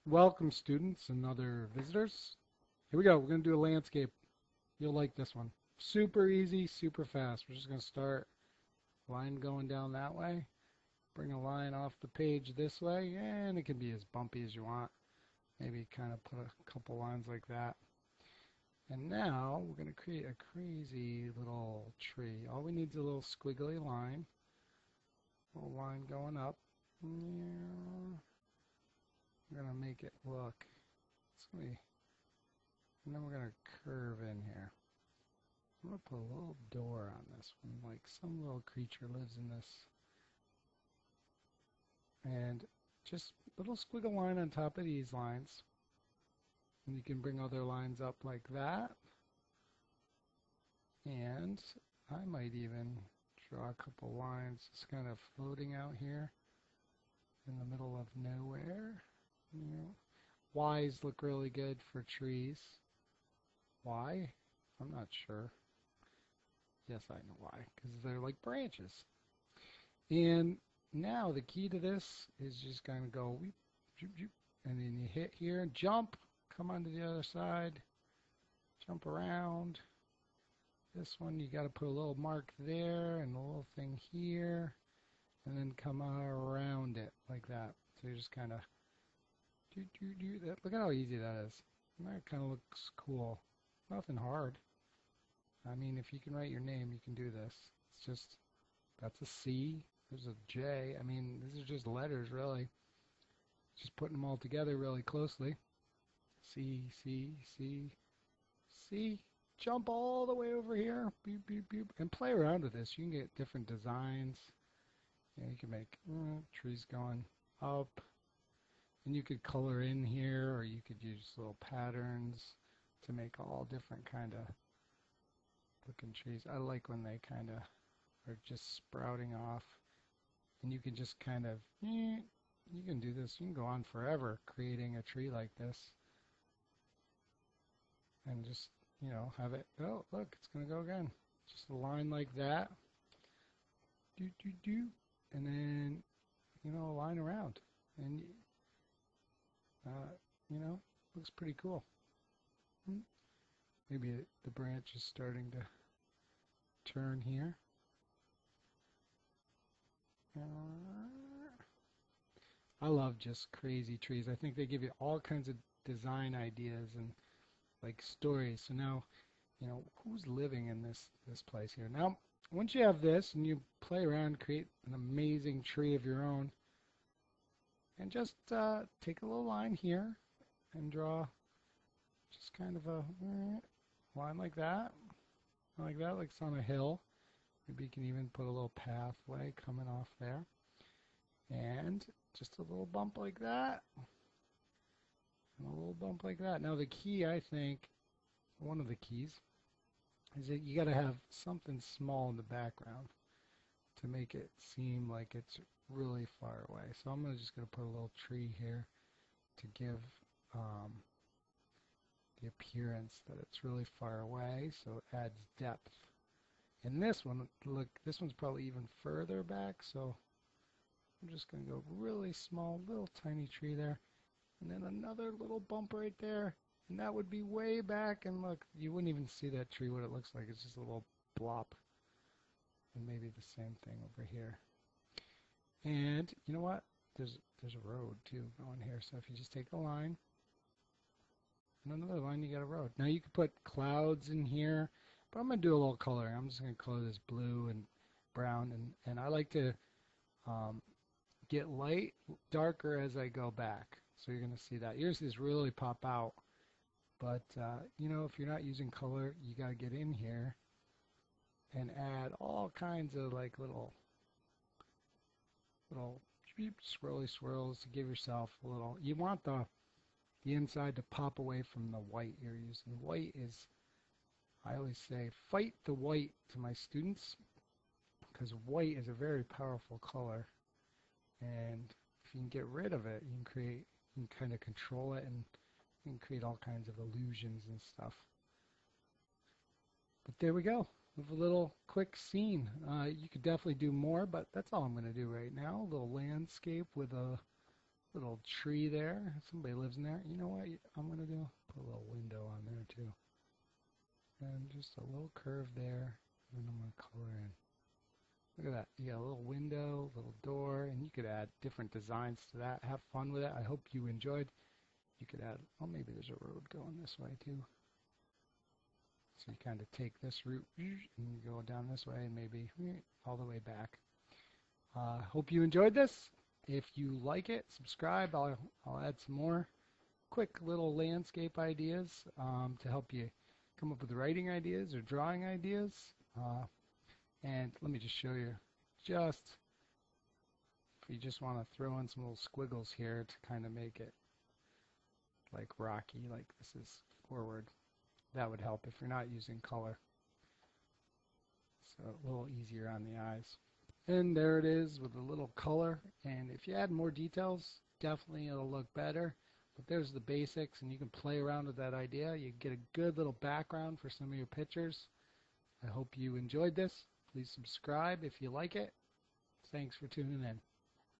Welcome students and other visitors. Here we go. We're going to do a landscape. You'll like this one. Super easy, super fast. We're just going to start line going down that way. Bring a line off the page this way, and it can be as bumpy as you want. Maybe kind of put a couple lines like that. And now we're going to create a crazy little tree. All we need is a little squiggly line. A little line going up. We're going to make it look. And then we're going to curve in here. I'm going to put a little door on this one, like some little creature lives in this. And just a little squiggle line on top of these lines. And you can bring other lines up like that. And I might even draw a couple lines just kind of floating out here in the middle of nowhere. You know, Ys look really good for trees. Why? I'm not sure. Yes, I know why, because they're like branches. And now the key to this is just kind of go, and then you hit here, jump, come onto the other side, jump around. This one, you got to put a little mark there and a little thing here, and then come around it like that. So you just kind of do that. Look at how easy that is. And that kind of looks cool. Nothing hard. I mean, if you can write your name, you can do this. It's just, that's a C. There's a J. I mean, these are just letters, really. Just putting them all together really closely. C, C, C, C. Jump all the way over here. Beep, beep, beep. And play around with this. You can get different designs. You can make trees going up. And you could color in here, or you could use little patterns to make all different kind of looking trees. I like when they kind of are just sprouting off. And you can just kind of, you can do this. You can go on forever creating a tree like this. And just, have it, oh, look, it's going to go again. Just a line like that. And then, a line around. And, looks pretty cool. Maybe the branch is starting to turn here. I love just crazy trees. I think they give you all kinds of design ideas and like stories. So now, who's living in this place here? Now, once you have this and you play around, create an amazing tree of your own, and just take a little line here and draw just kind of a line like that, like it's on a hill. Maybe you can even put a little pathway coming off there. And just a little bump like that. And a little bump like that. Now the key, I think, one of the keys, is that you got to have something small in the background to make it seem like it's really far away. So I'm just going to put a little tree here to give the appearance that it's really far away, so it adds depth. And this one, look, this one's probably even further back, so I'm just going to go really small, little tiny tree there, and then another little bump right there, and that would be way back, and look, you wouldn't even see that tree, what it looks like. It's just a little blop. And maybe the same thing over here. And you know what? There's a road too going here, so if you just take a line, and another line, you got a road. Now you could put clouds in here, but I'm going to do a little coloring. I'm just going to color this blue and brown, and I like to get light, darker as I go back. So you're going to see that. Yours is really pop out, but if you're not using color, you got to get in here and add all kinds of like little swirly swirls to give yourself a little. You want the inside to pop away from the white you're using. White is, I always say, fight the white to my students, because white is a very powerful color, and if you can get rid of it, you can kind of control it, and you can create all kinds of illusions and stuff. But there we go, with a little quick scene. You could definitely do more, but that's all I'm going to do right now. A little landscape with a little tree there. Somebody lives in there. You know what I'm going to do? Put a little window on there too. And just a little curve there. And I'm going to color in. Look at that. You got a little window, little door, and you could add different designs to that. Have fun with it. I hope you enjoyed. You could add, oh, maybe there's a road going this way too. So you kind of take this route and you go down this way and maybe all the way back. Hope you enjoyed this. If you like it, subscribe. I'll add some more quick little landscape ideas to help you come up with writing ideas or drawing ideas. And let me just show you, if you just want to throw in some little squiggles here to kind of make it like rocky, like this is forward. That would help if you're not using color. So a little easier on the eyes. And there it is with a little color. And if you add more details, definitely it'll look better. But there's the basics, and you can play around with that idea. You get a good little background for some of your pictures. I hope you enjoyed this. Please subscribe if you like it. Thanks for tuning in.